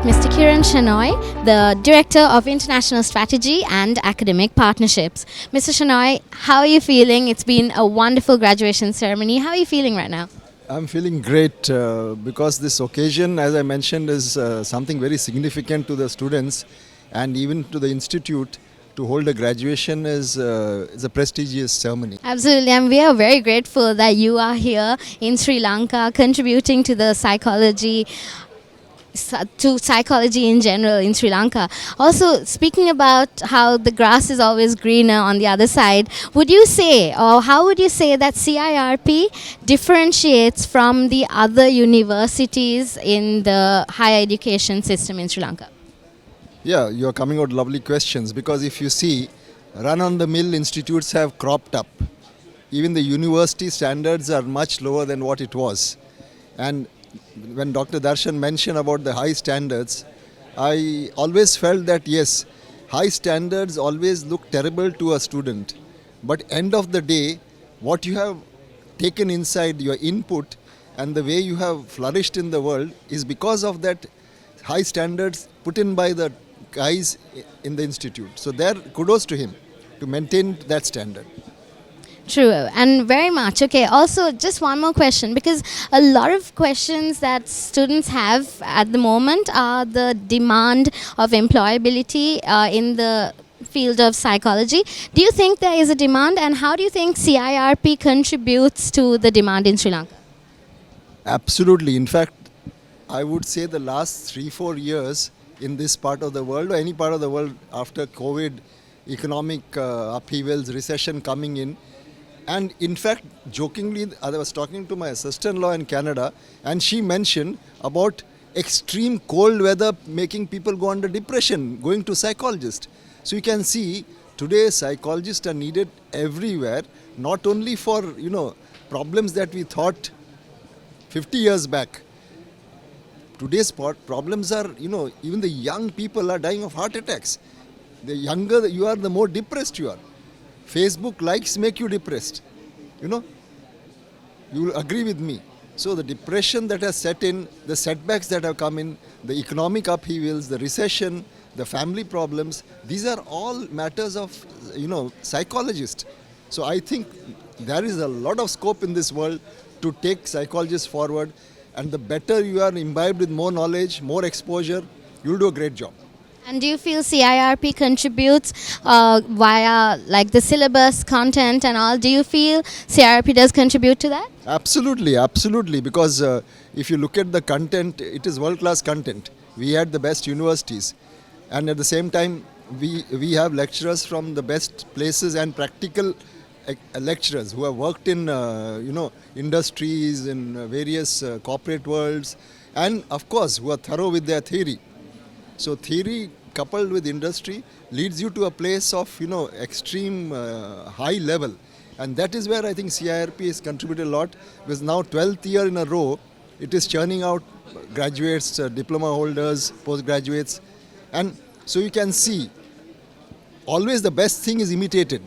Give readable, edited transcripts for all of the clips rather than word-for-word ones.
Mr. Kiran Shenoy, the Director of International Strategy and Academic Partnerships. Mr. Shenoy, how are you feeling? It's been a wonderful graduation ceremony. How are you feeling right now? I'm feeling great because this occasion, as I mentioned, is something very significant to the students and even to the institute. To hold a graduation is a prestigious ceremony. Absolutely, and we are very grateful that you are here in Sri Lanka contributing to the psychology in general in Sri Lanka. Also, speaking about how the grass is always greener on the other side, would you say, or how would you say that CIRP differentiates from the other universities in the higher education system in Sri Lanka? Yeah, you're coming out lovely questions because if you see, run-on-the-mill institutes have cropped up. Even the university standards are much lower than what it was. And when Dr. Darshan mentioned about the high standards, I always felt that yes, high standards always look terrible to a student. But end of the day, what you have taken inside your input and the way you have flourished in the world is because of that high standards put in by the guys in the institute. So there, kudos to him to maintain that standard. True, and very much. Okay, also just one more question, because a lot of questions that students have at the moment are the demand of employability in the field of psychology. Do you think there is a demand, and how do you think CIRP contributes to the demand in Sri Lanka? Absolutely. In fact, I would say the last 3-4 years in this part of the world or any part of the world after COVID, economic upheavals, recession coming in, and in fact, jokingly, I was talking to my sister-in-law in Canada and she mentioned about extreme cold weather making people go under depression, going to psychologists. So you can see today psychologists are needed everywhere, not only for, problems that we thought 50 years back. Today's problems are, even the young people are dying of heart attacks. The younger you are, the more depressed you are. Facebook likes make you depressed. You will agree with me. So the depression that has set in, the setbacks that have come in, the economic upheavals, the recession, the family problems, these are all matters of, psychologists. So I think there is a lot of scope in this world to take psychologists forward, and the better you are imbibed with more knowledge, more exposure, you'll do a great job. And do you feel CIRP contributes via like the syllabus, content and all? Do you feel CIRP does contribute to that? Absolutely. Because if you look at the content, it is world-class content. We had the best universities. And at the same time, we have lecturers from the best places and practical lecturers who have worked in, industries, in various corporate worlds. And of course, who are thorough with their theory. So theory coupled with industry leads you to a place of extreme high level, and that is where I think CIRP has contributed a lot, because now 12th year in a row it is churning out graduates, diploma holders, postgraduates, and so you can see always the best thing is imitated.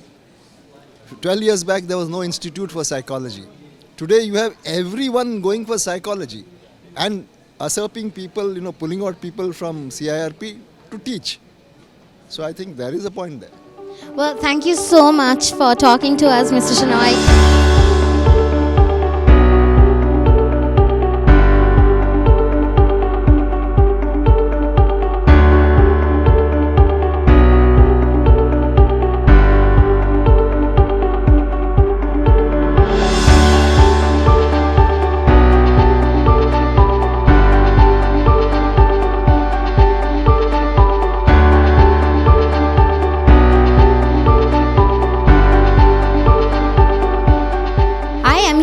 12 years back there was no institute for psychology. Today you have everyone going for psychology and usurping people, pulling out people from CIRP to teach. So I think there is a point there. Well, thank you so much for talking to us, Mr. Shenoy.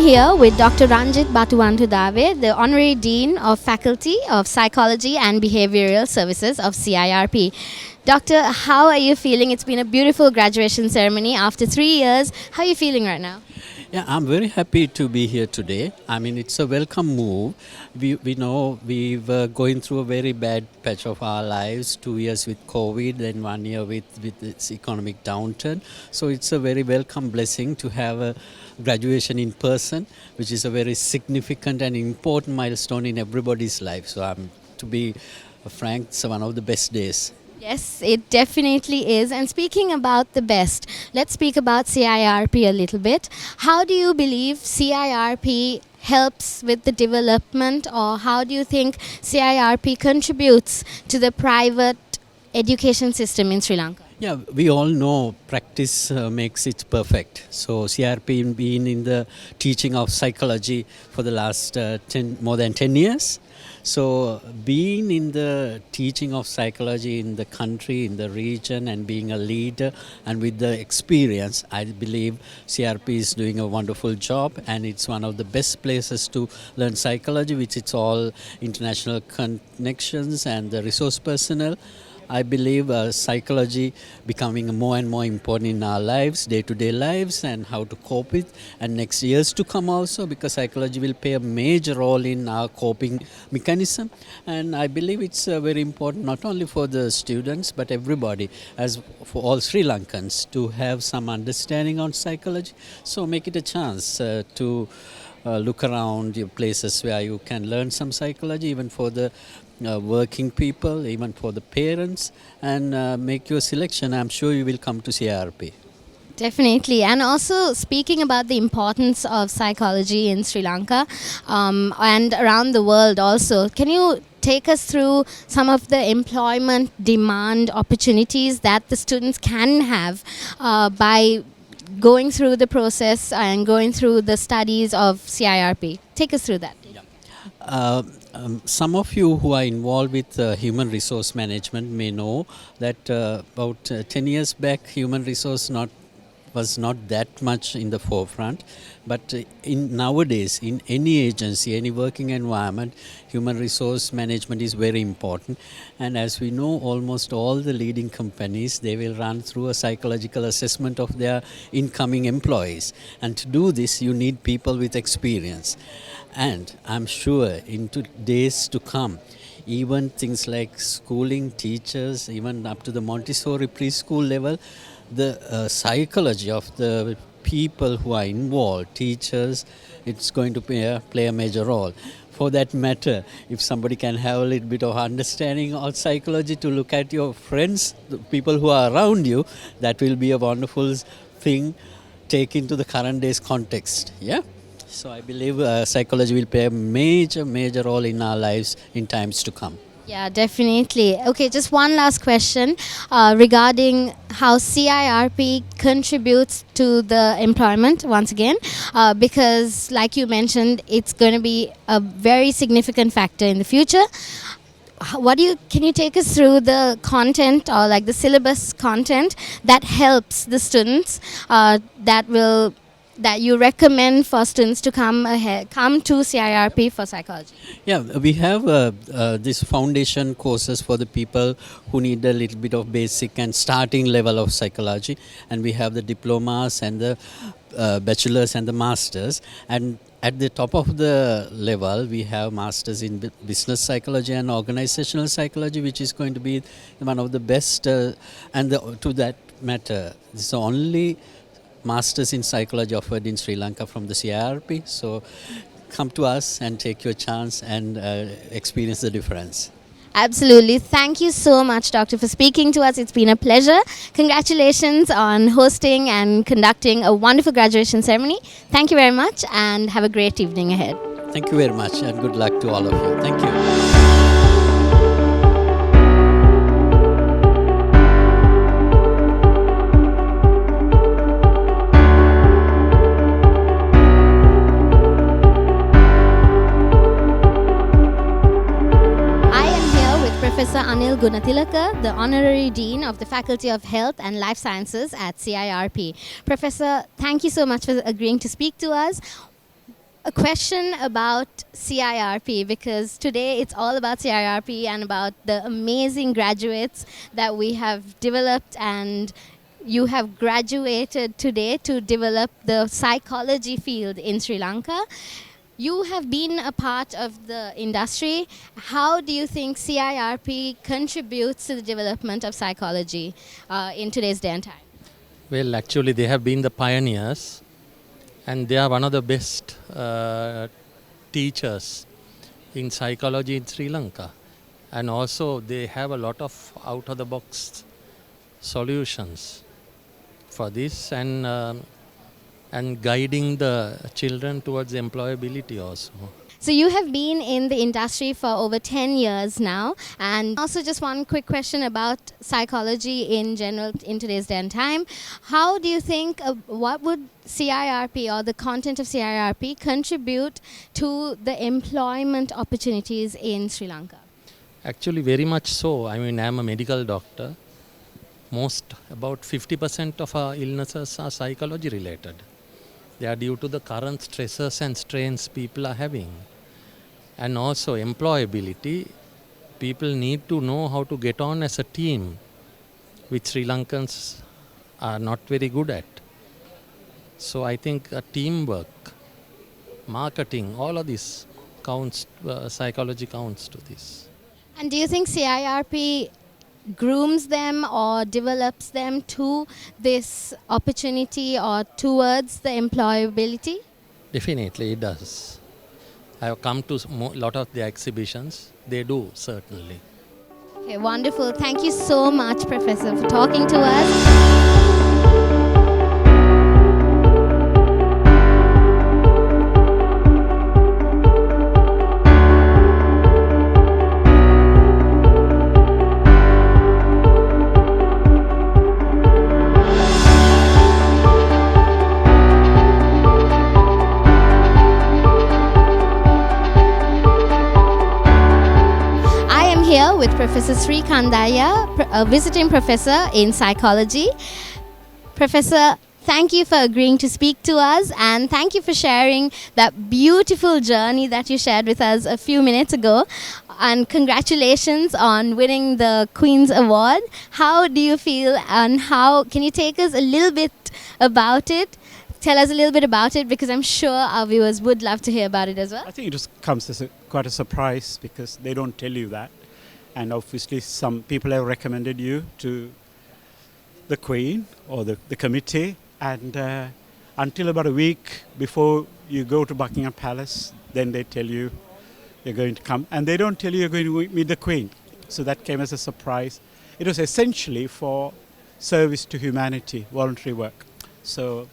Here with Dr. Ranjit Batuwantudave, the Honorary Dean of Faculty of Psychology and Behavioral Services of CIRP. Doctor, how are you feeling? It's been a beautiful graduation ceremony after 3 years. How are you feeling right now? Yeah, I'm very happy to be here today. I mean, it's a welcome move. We know we were going through a very bad patch of our lives, 2 years with COVID, then 1 year with this economic downturn. So it's a very welcome blessing to have a graduation in person, which is a very significant and important milestone in everybody's life. So I'm to be frank, it's one of the best days. Yes, it definitely is. And speaking about the best, let's speak about CIRP a little bit. How do you believe CIRP helps with the development, or how do you think CIRP contributes to the private education system in Sri Lanka? Yeah, we all know practice makes it perfect. So CRP been in the teaching of psychology for the last more than 10 years. So being in the teaching of psychology in the country, in the region, and being a leader and with the experience, I believe CRP is doing a wonderful job, and it's one of the best places to learn psychology, which it's all international connections and the resource personnel. I believe psychology becoming more and more important in our lives, day-to-day lives, and how to cope with, and next years to come also, because psychology will play a major role in our coping mechanism. And I believe it's very important not only for the students but everybody, as for all Sri Lankans, to have some understanding on psychology. So make it a chance to look around your places where you can learn some psychology, even for the working people, even for the parents, and make your selection. I'm sure you will come to CRP. Definitely. And also, speaking about the importance of psychology in Sri Lanka and around the world also, can you take us through some of the employment demand opportunities that the students can have by going through the process and going through the studies of CIRP? Take us through that. Some of you who are involved with human resource management may know that about 10 years back, human resource was not that much in the forefront, but in nowadays, in any agency, any working environment, human resource management is very important. And as we know, almost all the leading companies, they will run through a psychological assessment of their incoming employees, and to do this you need people with experience. And I'm sure in days to come, even things like schooling, teachers, even up to the Montessori preschool level, the psychology of the people who are involved, teachers, it's going to play a major role. For that matter, if somebody can have a little bit of understanding of psychology to look at your friends, the people who are around you, that will be a wonderful thing take into the current day's context. Yeah. So I believe psychology will play a major role in our lives in times to come. Yeah, definitely. Okay, just one last question regarding how CIRP contributes to the employment once again, because, like you mentioned, it's going to be a very significant factor in the future. Can you take us through the content, or like the syllabus content that helps the students that you recommend for students to come to CIRP for psychology? Yeah, we have this foundation courses for the people who need a little bit of basic and starting level of psychology, and we have the diplomas and the bachelors and the masters, and at the top of the level we have masters in business psychology and organizational psychology, which is going to be one of the best to that matter, this is the only masters in psychology offered in Sri Lanka from the CIRP. So come to us and take your chance and experience the difference. Absolutely. Thank you so much, Doctor, for speaking to us. It's been a pleasure. Congratulations on hosting and conducting a wonderful graduation ceremony. Thank you very much, and have a great evening ahead. Thank you very much, and good luck to all of you. Thank you. Professor Anil Gunatilaka, the Honorary Dean of the Faculty of Health and Life Sciences at CIRP. Professor, thank you so much for agreeing to speak to us. A question about CIRP, because today it's all about CIRP and about the amazing graduates that we have developed, and you have graduated today to develop the psychology field in Sri Lanka. You have been a part of the industry. How do you think CIRP contributes to the development of psychology in today's day and time? Well, actually, they have been the pioneers, and they are one of the best teachers in psychology in Sri Lanka. and also they have a lot of out of the box solutions for this, and guiding the children towards employability also. So you have been in the industry for over 10 years now, and also just one quick question about psychology in general in today's day and time. How do you think, what would CIRP or the content of CIRP contribute to the employment opportunities in Sri Lanka? Actually, very much so. I mean, I'm a medical doctor. About 50% of our illnesses are psychology related. They are due to the current stresses and strains people are having. And also employability. People need to know how to get on as a team, which Sri Lankans are not very good at. So I think teamwork, marketing, all of this counts, psychology counts to this. And do you think CIRP grooms them or develops them to this opportunity or towards the employability? Definitely it does. I have come to a lot of the exhibitions. They do, certainly. Okay, wonderful. Thank you so much, Professor, for talking to us. Here with Professor Sri Kandaya, a visiting professor in psychology. Professor, thank you for agreeing to speak to us, and thank you for sharing that beautiful journey that you shared with us a few minutes ago. And congratulations on winning the Queen's Award. How do you feel, and how can you take us a little bit about it? Tell us a little bit about it, because I'm sure our viewers would love to hear about it as well. I think it just comes as quite a surprise, because they don't tell you that. And obviously some people have recommended you to the Queen or the committee, and until about a week before you go to Buckingham Palace, then they tell you you're going to come, and they don't tell you you're going to meet the Queen. So that came as a surprise. It was essentially for service to humanity, voluntary work. So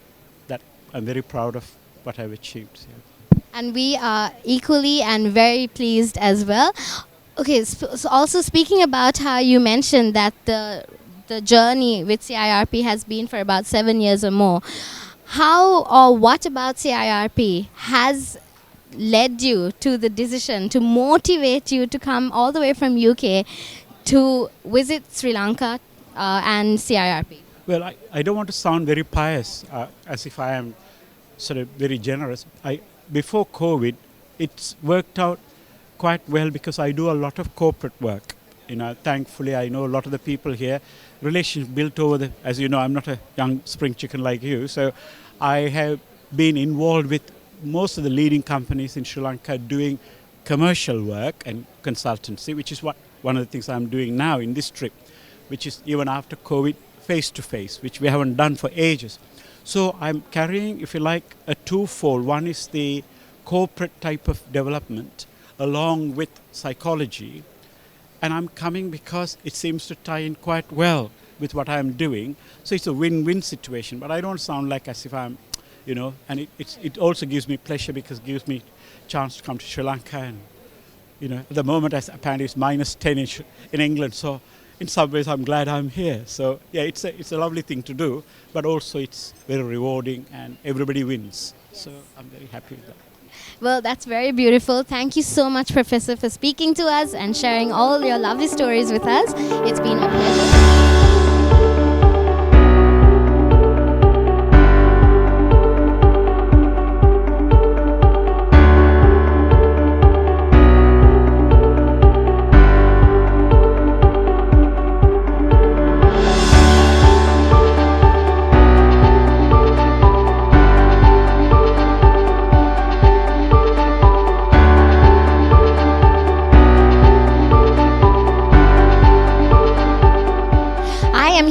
that I'm very proud of what I've achieved. Yeah. And we are equally and very pleased as well. Okay, so also speaking about how you mentioned that the journey with CIRP has been for about 7 years or more. How or what about CIRP has led you to the decision to motivate you to come all the way from UK to visit Sri Lanka and CIRP? Well, I don't want to sound very pious, as if I am sort of very generous. Before COVID, it's worked out quite well, because I do a lot of corporate work. Thankfully, I know a lot of the people here. Relations built over as you know, I'm not a young spring chicken like you, so I have been involved with most of the leading companies in Sri Lanka doing commercial work and consultancy, which is one of the things I'm doing now in this trip, which is even after COVID, face-to-face, which we haven't done for ages. So I'm carrying, if you like, a twofold. One is the corporate type of development along with psychology, and I'm coming because it seems to tie in quite well with what I'm doing. So it's a win-win situation, but I don't sound like as if I'm, and it also gives me pleasure, because it gives me a chance to come to Sri Lanka, and at the moment apparently it's -10 in England, so in some ways I'm glad I'm here. So yeah, it's a lovely thing to do, but also it's very rewarding and everybody wins. So I'm very happy with that. Well, that's very beautiful. Thank you so much, Professor, for speaking to us and sharing all your lovely stories with us. It's been a pleasure.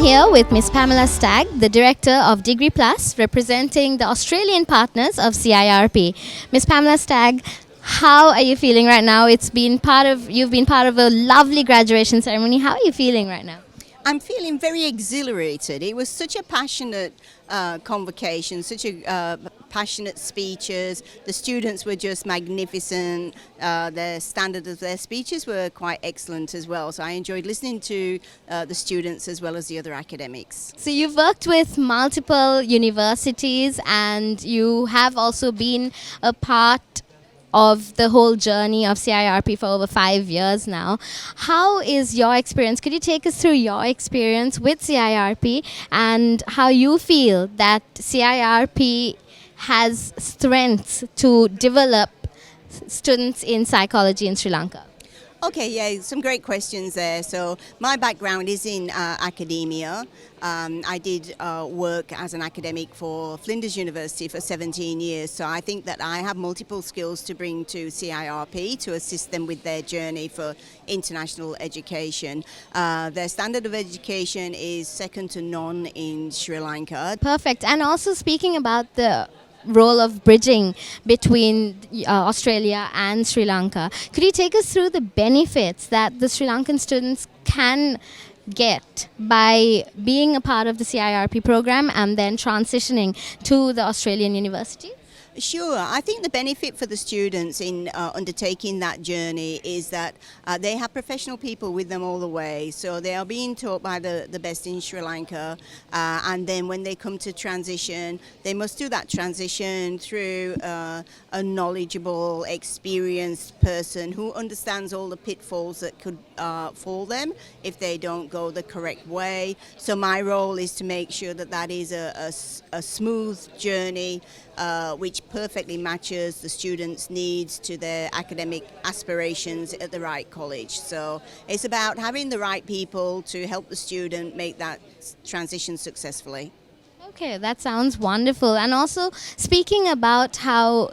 Here with Ms. Pamela Stagg, the Director of Degree Plus, representing the Australian partners of CIRP. Ms. Pamela Stagg, How are you feeling right now? You've been part of a lovely graduation ceremony. How are you feeling right now? I'm feeling very exhilarated. It was such a passionate convocation, such a passionate speeches. The students were just magnificent. The standard of their speeches were quite excellent as well. So I enjoyed listening to the students as well as the other academics. So you've worked with multiple universities and you have also been a part of the whole journey of CIRP for over 5 years now. How is your experience? Could you take us through your experience with CIRP and how you feel that CIRP has strengths to develop students in psychology in Sri Lanka? Okay, yeah, some great questions there. So my background is in academia. I did work as an academic for Flinders University for 17 years. So I think that I have multiple skills to bring to CIRP to assist them with their journey for international education. Their standard of education is second to none in Sri Lanka. Perfect. And also speaking about the role of bridging between Australia and Sri Lanka, could you take us through the benefits that the Sri Lankan students can get by being a part of the CIRP program and then transitioning to the Australian university? Sure. I think the benefit for the students in undertaking that journey is that they have professional people with them all the way. So they are being taught by the best in Sri Lanka. And then when they come to transition, they must do that transition through a knowledgeable, experienced person who understands all the pitfalls that could fall them if they don't go the correct way. So my role is to make sure that that is a smooth journey which perfectly matches the students' needs to their academic aspirations at the right college. So it's about having the right people to help the student make that transition successfully. Okay, that sounds wonderful. And also speaking about how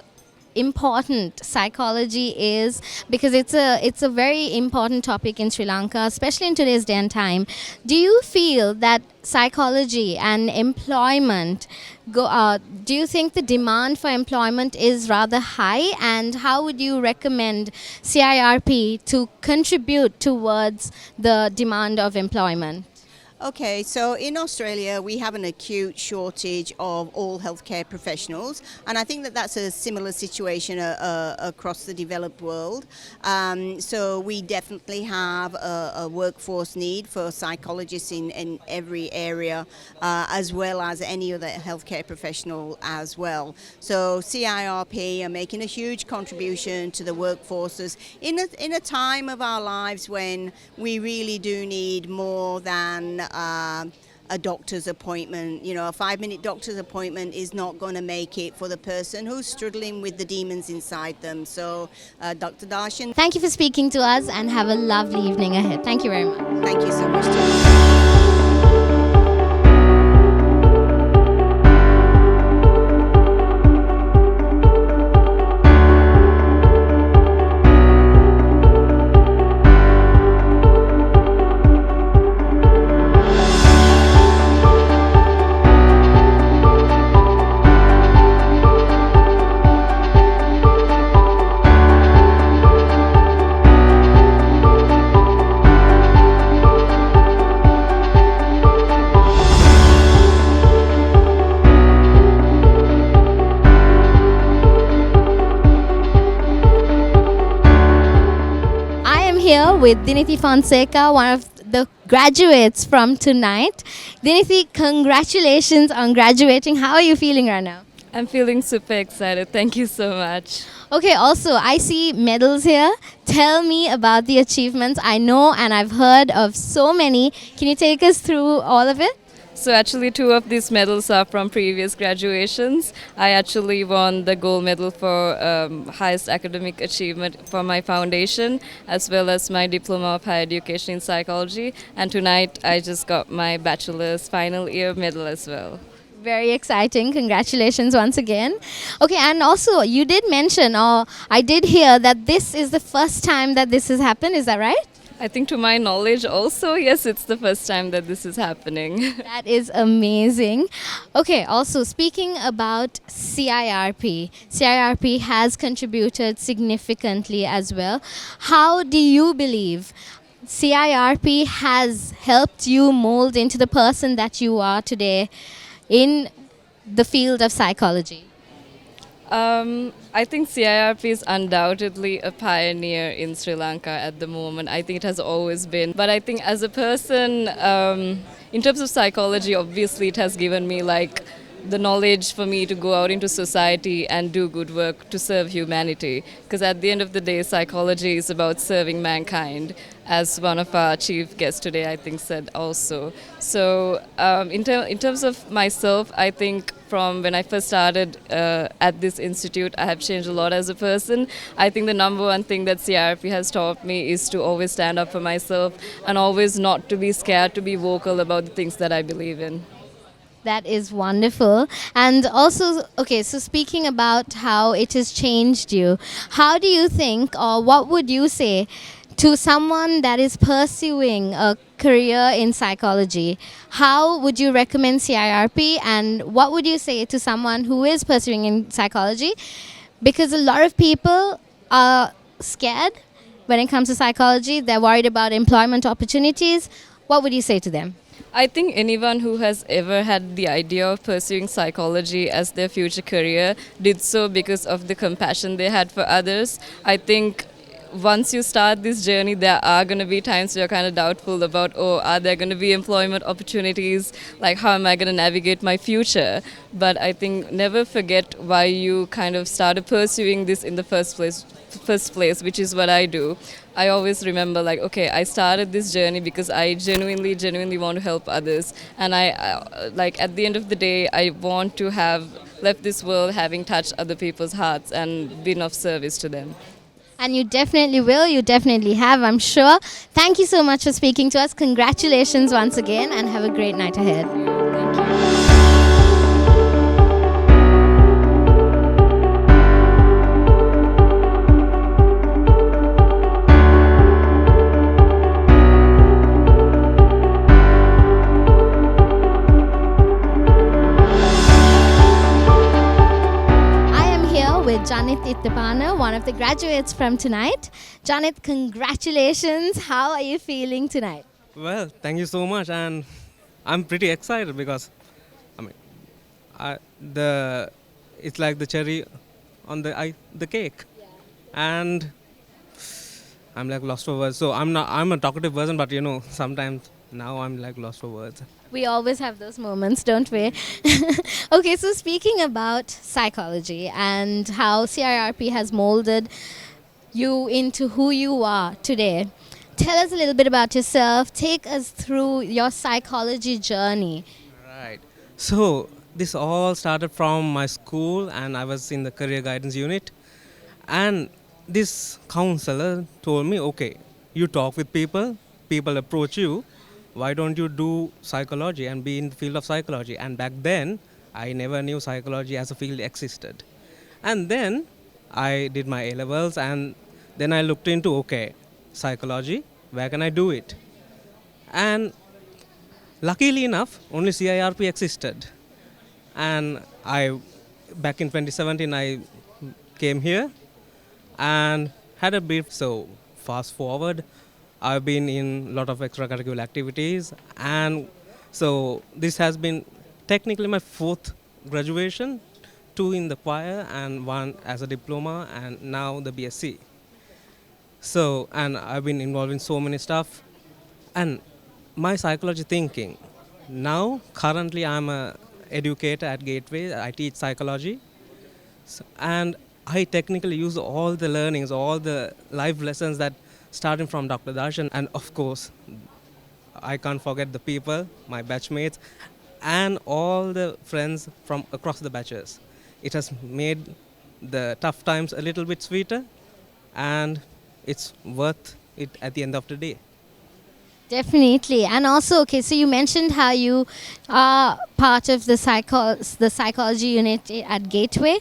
important psychology is, because it's a very important topic in Sri Lanka, especially in today's day and time. Do you feel that psychology and employment do you think the demand for employment is rather high, and how would you recommend CIRP to contribute towards the demand of employment? Okay, so in Australia we have an acute shortage of all healthcare professionals, and I think that that's a similar situation across the developed world. So we definitely have a workforce need for psychologists in every area, as well as any other healthcare professional as well. So CIRP are making a huge contribution to the workforces in a time of our lives when we really do need more than a doctor's appointment. You know, a 5-minute doctor's appointment is not going to make it for the person who's struggling with the demons inside them. So, Dr. Darshan, Thank you for speaking to us and have a lovely evening ahead. Thank you very much. thank you so much. Too. Here with Dinithi Fonseca, one of the graduates from tonight. Dinithi, congratulations on graduating. How are you feeling right now? I'm feeling super excited. Thank you so much. Okay, also, I see medals here. Tell me about the achievements. I know and I've heard of so many. Can you take us through all of it? So actually 2 of these medals are from previous graduations. I actually won the gold medal for highest academic achievement for my foundation, as well as my diploma of higher education in psychology. And tonight I just got my bachelor's final year medal as well. Very exciting. Congratulations once again. Okay, and also you did mention, or I did hear that this is the first time that this has happened. Is that right? I think to my knowledge also, yes, it's the first time that this is happening. That is amazing. Okay, also speaking about CIRP has contributed significantly as well. How do you believe CIRP has helped you mold into the person that you are today in the field of psychology? I think CIRP is undoubtedly a pioneer in Sri Lanka at the moment. I think it has always been. But I think as a person, in terms of psychology, obviously it has given me like the knowledge for me to go out into society and do good work to serve humanity. Because at the end of the day, psychology is about serving mankind, as one of our chief guests today, I think, said also. So in terms of myself, I think from when I first started at this institute, I have changed a lot as a person. I think the number one thing that CRP has taught me is to always stand up for myself and always not to be scared to be vocal about the things that I believe in. That is wonderful. And also, okay, so speaking about how it has changed you, how do you think, or what would you say to someone that is pursuing a career in psychology? How would you recommend CIRP, and what would you say to someone who is pursuing in psychology? Because a lot of people are scared when it comes to psychology, they're worried about employment opportunities. What would you say to them? I think anyone who has ever had the idea of pursuing psychology as their future career did so because of the compassion they had for others. I think once you start this journey, there are going to be times you're kind of doubtful about, oh, are there going to be employment opportunities? Like, how am I going to navigate my future? But I think never forget why you kind of started pursuing this in the first place, which is what I do. I always remember, like, okay, I started this journey because I genuinely want to help others. And like, at the end of the day, I want to have left this world having touched other people's hearts and been of service to them. And you definitely will. You definitely have, I'm sure. Thank you so much for speaking to us. Congratulations once again, and have a great night ahead. Thank you. With Janit Ittapana, one of the graduates from tonight. Janit, congratulations. How are you feeling tonight? Well, thank you so much, and I'm pretty excited because, I mean, it's like the cherry on the cake, and I'm like lost for words. So I'm a talkative person, but sometimes now I'm like lost for words. We always have those moments, don't we? Okay, so speaking about psychology and how CIRP has molded you into who you are today, tell us a little bit about yourself. Take us through your psychology journey. Right. So this all started from my school, and I was in the career guidance unit. And this counselor told me, okay, you talk with people approach you. Why don't you do psychology and be in the field of psychology? And back then, I never knew psychology as a field existed. And then I did my A-levels, and then I looked into, okay, psychology, where can I do it? And luckily enough, only CIRP existed. And back in 2017, I came here and had a brief. So fast forward, I've been in a lot of extracurricular activities, and so this has been technically my 4th graduation, 2 in the choir and 1 as a diploma, and now the BSc. So, and I've been involved in so many stuff, and my psychology thinking. Now, currently I'm a educator at Gateway. I teach psychology, and I technically use all the learnings, all the life lessons that starting from Dr. Darshan, and of course, I can't forget the people, my batchmates, and all the friends from across the batches. It has made the tough times a little bit sweeter, and it's worth it at the end of the day. Definitely. And also, okay, so you mentioned how you are part of the psychology unit at Gateway.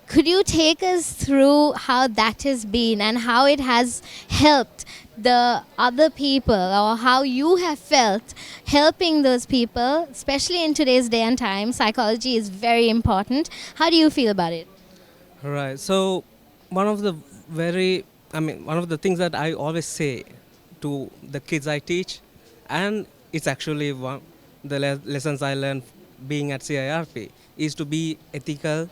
Could you take us through how that has been and how it has helped the other people, or how you have felt helping those people, especially in today's day and time. Psychology is very important. How do you feel about it? Right. So, one of the one of the things that I always say to the kids I teach, and it's actually one the lessons I learned being at CIRP, is to be ethical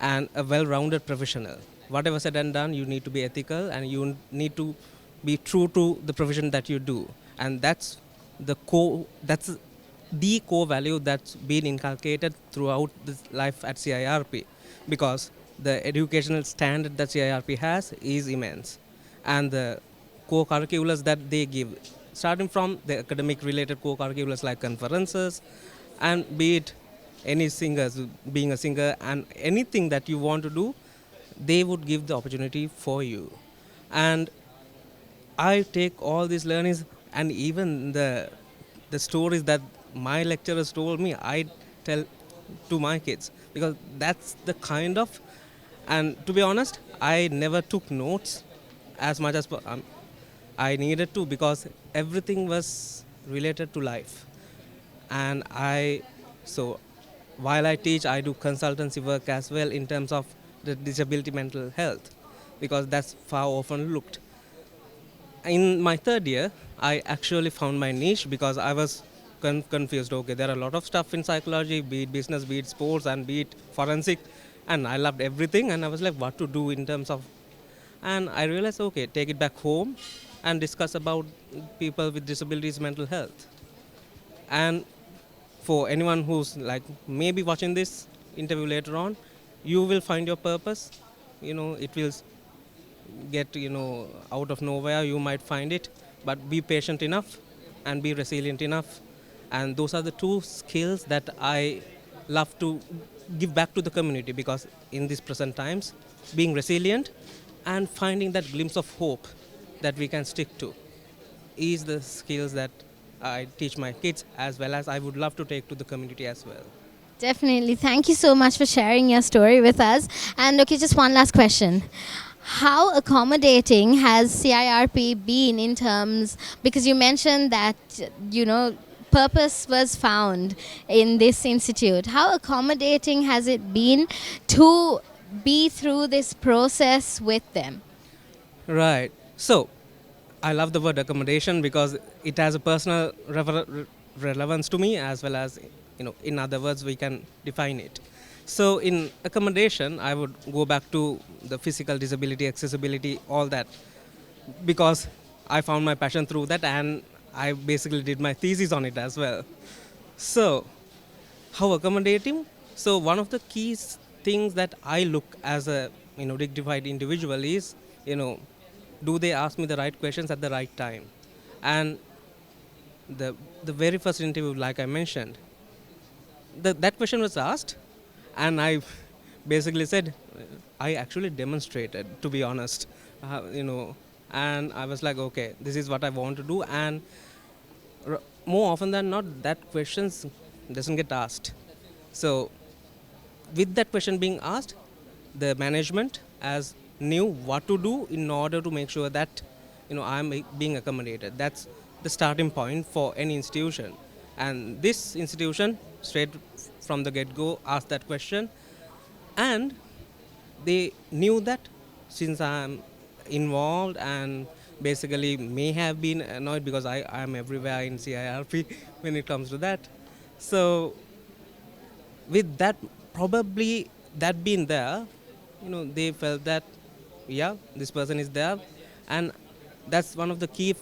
and a well-rounded professional. Whatever said and done, you need to be ethical and you need to be true to the profession that you do, and that's the core. That's the core value that's been inculcated throughout this life at CIRP, because the educational standard that CIRP has is immense, and the core curriculums that they give, starting from the academic related core curriculums like conferences, and be it any singers, being a singer and anything that you want to do, they would give the opportunity for you. And I take all these learnings, and even the stories that my lecturers told me, I tell to my kids, because that's the kind of. And to be honest, I never took notes as much as I needed to, because everything was related to life. And so while I teach, I do consultancy work as well in terms of the disability mental health, because that's far often looked. In my third year, I actually found my niche, because I was confused. Okay, there are a lot of stuff in psychology, be it business, be it sports, and be it forensic, and I loved everything. And I was like, what to do in terms of, and I realized, okay, take it back home and discuss about people with disabilities, mental health. And for anyone who's like maybe watching this interview later on, you will find your purpose. It will get out of nowhere, you might find it, but be patient enough and be resilient enough, and those are the two skills that I love to give back to the community, because in these present times, being resilient and finding that glimpse of hope that we can stick to is the skills that I teach my kids, as well as I would love to take to the community as well. Definitely. Thank you so much for sharing your story with us. And okay, just one last question. How accommodating has CIRP been in terms, because you mentioned that, purpose was found in this institute. How accommodating has it been to be through this process with them? Right. So, I love the word accommodation, because it has a personal relevance to me, as well as, in other words, we can define it. So, in accommodation, I would go back to the physical disability, accessibility, all that, because I found my passion through that, and I basically did my thesis on it as well. So, how accommodating? So, one of the key things that I look as a dignified individual is, do they ask me the right questions at the right time? And the very first interview, like I mentioned, that question was asked, and I basically said, I actually demonstrated, to be honest, and I was like, okay, this is what I want to do, and more often than not, that questions doesn't get asked. So, with that question being asked, the management as knew what to do in order to make sure that I'm being accommodated. That's the starting point for any institution, and this institution straight from the get-go asked that question, and they knew that since I'm involved and basically may have been annoyed, because I am everywhere in CIRP when it comes to that. So with that, probably that being there, they felt that, yeah, this person is there, and that's one of the key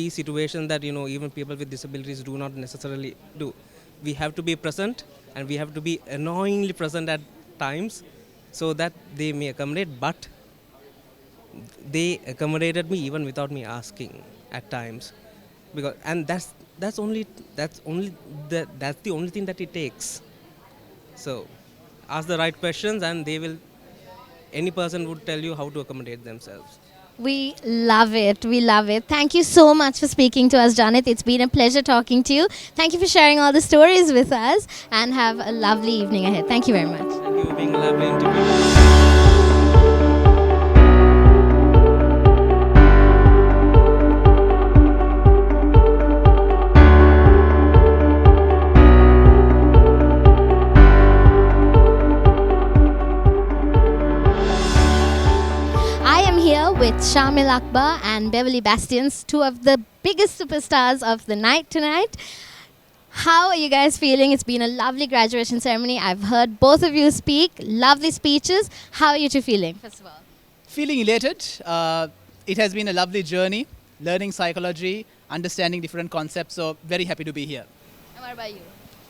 situations that even people with disabilities do not necessarily do. We have to be present, and we have to be annoyingly present at times, so that they may accommodate. But they accommodated me even without me asking at times, because and that's the only thing that it takes. So ask the right questions, and any person would tell you how to accommodate themselves. We love it. We love it. Thank you so much for speaking to us, Janit. It's been a pleasure talking to you. Thank you for sharing all the stories with us, and have a lovely evening ahead. Thank you very much. Thank you for being a lovely interview. Shamil Akbar and Beverly Bastians, two of the biggest superstars of the night tonight. How are you guys feeling? It's been a lovely graduation ceremony. I've heard both of you speak, lovely speeches. How are you two feeling, first of all? Feeling elated. It has been a lovely journey, learning psychology, understanding different concepts. So very happy to be here. And what about you?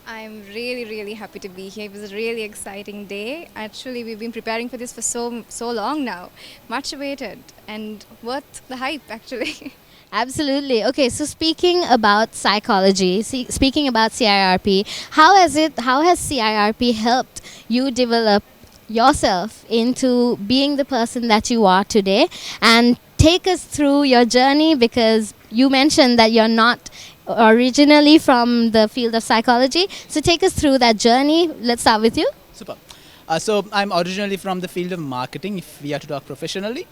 I'm really happy to be here. It was a really exciting day. Actually, we've been preparing for this for so long now. Much awaited and worth the hype, actually. Absolutely. Okay, so speaking about psychology, speaking about CIRP, how has CIRP helped you develop yourself into being the person that you are today? And take us through your journey, because you mentioned that you're not originally from the field of psychology. So take us through that journey. Let's start with you. Super. So I'm originally from the field of marketing, if we are to talk professionally.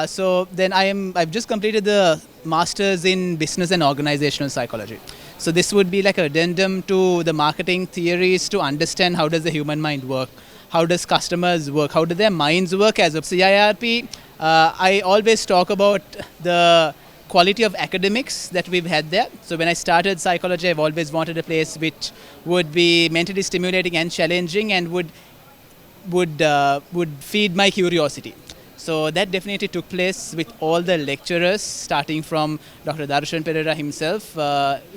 So then I've just completed the Masters in Business and Organizational Psychology. So this would be like an addendum to the marketing theories to understand how does the human mind work, how does customers work, how do their minds work as a CIRP. I always talk about the quality of academics that we've had there. So when I started psychology, I've always wanted a place which would be mentally stimulating and challenging and would feed my curiosity. So that definitely took place with all the lecturers, starting from Dr. Darshan Pereira himself,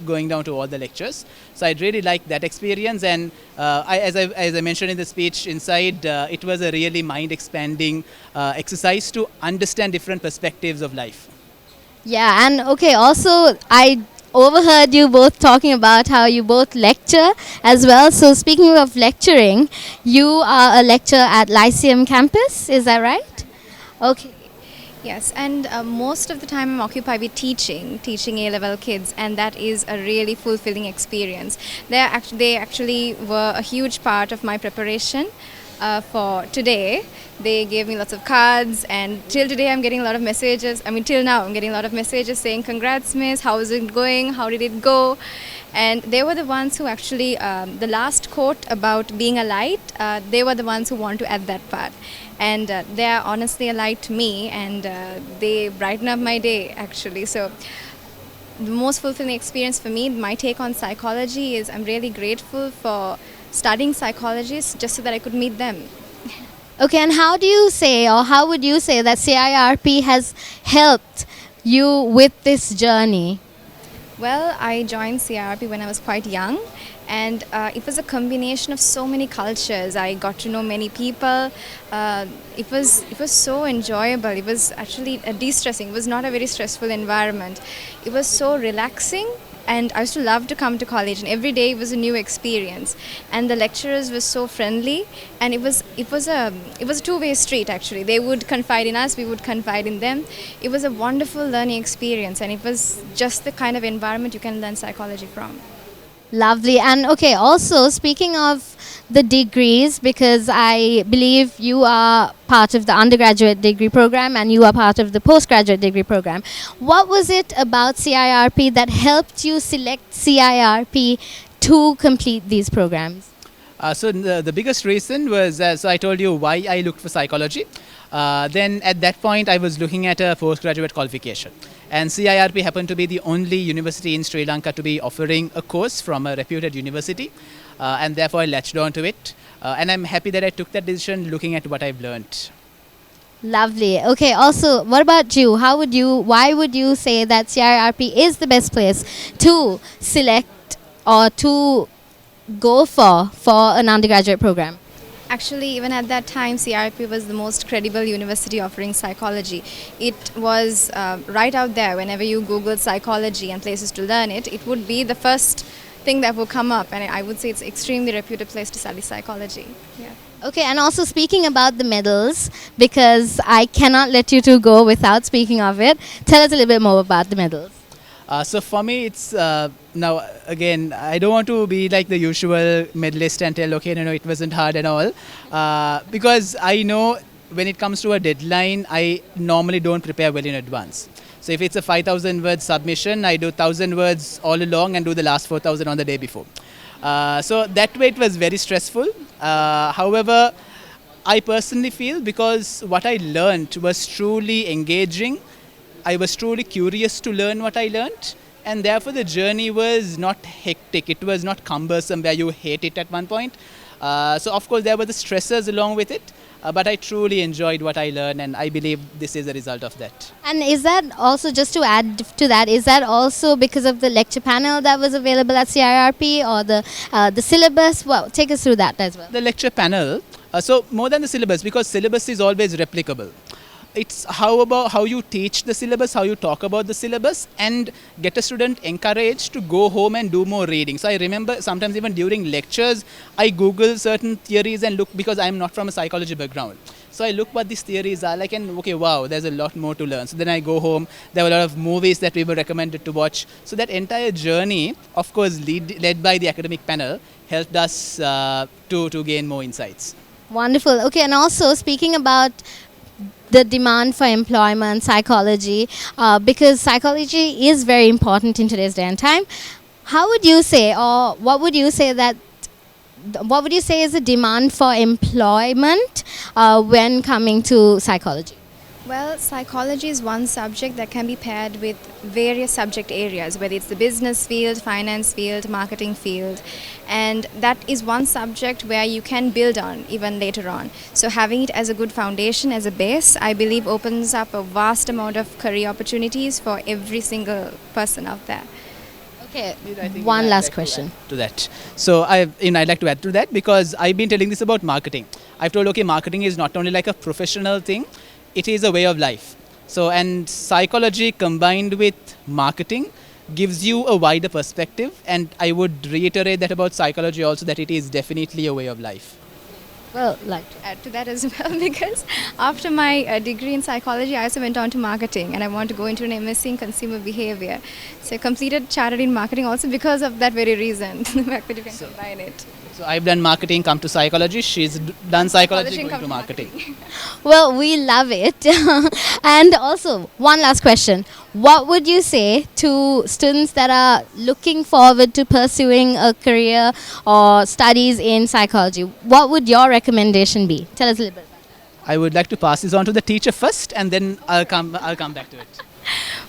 going down to all the lectures. So I'd really liked that experience, and as I mentioned in the speech inside, it was a really mind-expanding exercise to understand different perspectives of life. Yeah, and okay, also I overheard you both talking about how you both lecture as well. So speaking of lecturing, you are a lecturer at Lyceum campus, is that right? Okay. Yes, and most of the time I'm occupied with teaching A-level kids, and that is a really fulfilling experience. They actually were a huge part of my preparation for today. They gave me lots of cards, and till today I'm getting a lot of messages. Till now I'm getting a lot of messages saying, "Congrats, miss, how is it going? How did it go?" And they were the ones who actually, the last quote about being a light, they were the ones who want to add that part. And they are honestly a light to me, and they brighten up my day, actually. So the most fulfilling experience for me, my take on psychology is I'm really grateful for studying psychologists just so that I could meet them. Okay, and how do you say, or how would you say that CIRP has helped you with this journey? Well, I joined CIRP when I was quite young, and it was a combination of so many cultures. I got to know many people. It was so enjoyable. It was actually de-stressing. It was not a very stressful environment. It was so relaxing. And I used to love to come to college, and every day was a new experience. And the lecturers were so friendly, and it was a two-way street, actually. They would confide in us, we would confide in them. It was a wonderful learning experience, and it was just the kind of environment you can learn psychology from. Lovely. And okay, also speaking of the degrees, because I believe you are part of the undergraduate degree program and you are part of the postgraduate degree program. What was it about CIRP that helped you select CIRP to complete these programs? So the biggest reason was, as I told you, why I looked for psychology. Then at that point, I was looking at a postgraduate qualification. And CIRP happened to be the only university in Sri Lanka to be offering a course from a reputed university. And therefore, I latched on to it. And I'm happy that I took that decision looking at what I've learned. Lovely. Okay, also, what about you? Why would you say that CIRP is the best place to select or to go for an undergraduate program? Actually, even at that time, CIRP was the most credible university offering psychology. It was right out there. Whenever you Google psychology and places to learn it, it would be the first thing that would come up. And I would say it's an extremely reputed place to study psychology. Yeah. Okay, and also speaking about the medals, because I cannot let you two go without speaking of it, tell us a little bit more about the medals. So for me, it's now again, I don't want to be like the usual medalist and tell, okay, no, it wasn't hard and all, because I know when it comes to a deadline, I normally don't prepare well in advance. So if it's a 5,000 word submission, I do 1,000 words all along and do the last 4,000 on the day before. So that way it was very stressful. However, I personally feel because what I learned was truly engaging. I was truly curious to learn what I learned, and therefore the journey was not hectic. It was not cumbersome where you hate it at one point. So of course there were the stressors along with it, but I truly enjoyed what I learned, and I believe this is a result of that. And is that also, just to add to that, is that also because of the lecture panel that was available at CIRP, or the syllabus? Well, take us through that as well. The lecture panel, so more than the syllabus, because syllabus is always replicable. It's how you teach the syllabus, how you talk about the syllabus, and get a student encouraged to go home and do more reading. So I remember sometimes even during lectures, I Google certain theories and look, because I'm not from a psychology background. So I look what these theories are like, and okay, wow, there's a lot more to learn. So then I go home, there were a lot of movies that we were recommended to watch. So that entire journey, of course, led by the academic panel, helped us to gain more insights. Wonderful. Okay, and also speaking about the demand for employment, psychology, because psychology is very important in today's day and time. How would you say, or what would you say is the demand for employment when coming to psychology? Well, psychology is one subject that can be paired with various subject areas, whether it's the business field, finance field, marketing field, and that is one subject where you can build on even later on. So having it as a good foundation, as a base, I believe opens up a vast amount of career opportunities for every single person out there. Okay, one last question. To that. So I'd like to add to that, because I've been telling this about marketing. I've told, okay, marketing is not only like a professional thing, it is a way of life. So, and psychology combined with marketing gives you a wider perspective, and I would reiterate that about psychology also, that it is definitely a way of life. Well, like to add to that as well, because after my degree in psychology, I also went on to marketing, and I want to go into an MSc in consumer behavior. So I completed chartered in marketing also because of that very reason, the fact that you can combine it. So I've done marketing, come to psychology. She's done psychology, going to marketing. Well, we love it. And also, one last question. What would you say to students that are looking forward to pursuing a career or studies in psychology? What would your recommendation be? Tell us a little bit about that. I would like to pass this on to the teacher first, and then I'll come back to it.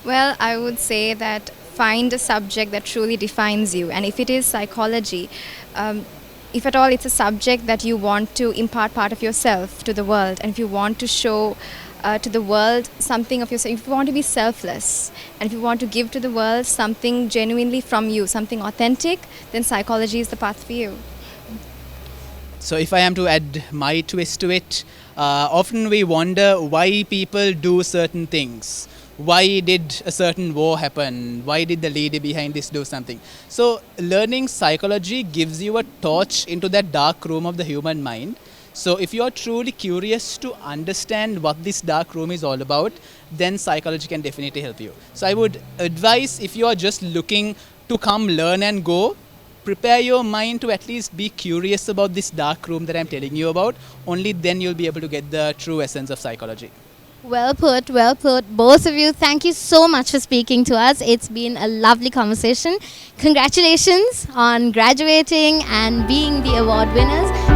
Well, I would say that find a subject that truly defines you, and if it is psychology, if at all it's a subject that you want to impart part of yourself to the world, and if you want to show to the world something of yourself, if you want to be selfless, and if you want to give to the world something genuinely from you, something authentic, then psychology is the path for you. So if I am to add my twist to it, often we wonder why people do certain things. Why did a certain war happen? Why did the lady behind this do something? So learning psychology gives you a torch into that dark room of the human mind. So if you are truly curious to understand what this dark room is all about, then psychology can definitely help you. So I would advise, if you are just looking to come learn and go, prepare your mind to at least be curious about this dark room that I'm telling you about. Only then you'll be able to get the true essence of psychology. Well put, both of you. Thank you so much for speaking to us. It's been a lovely conversation. Congratulations on graduating and being the award winners.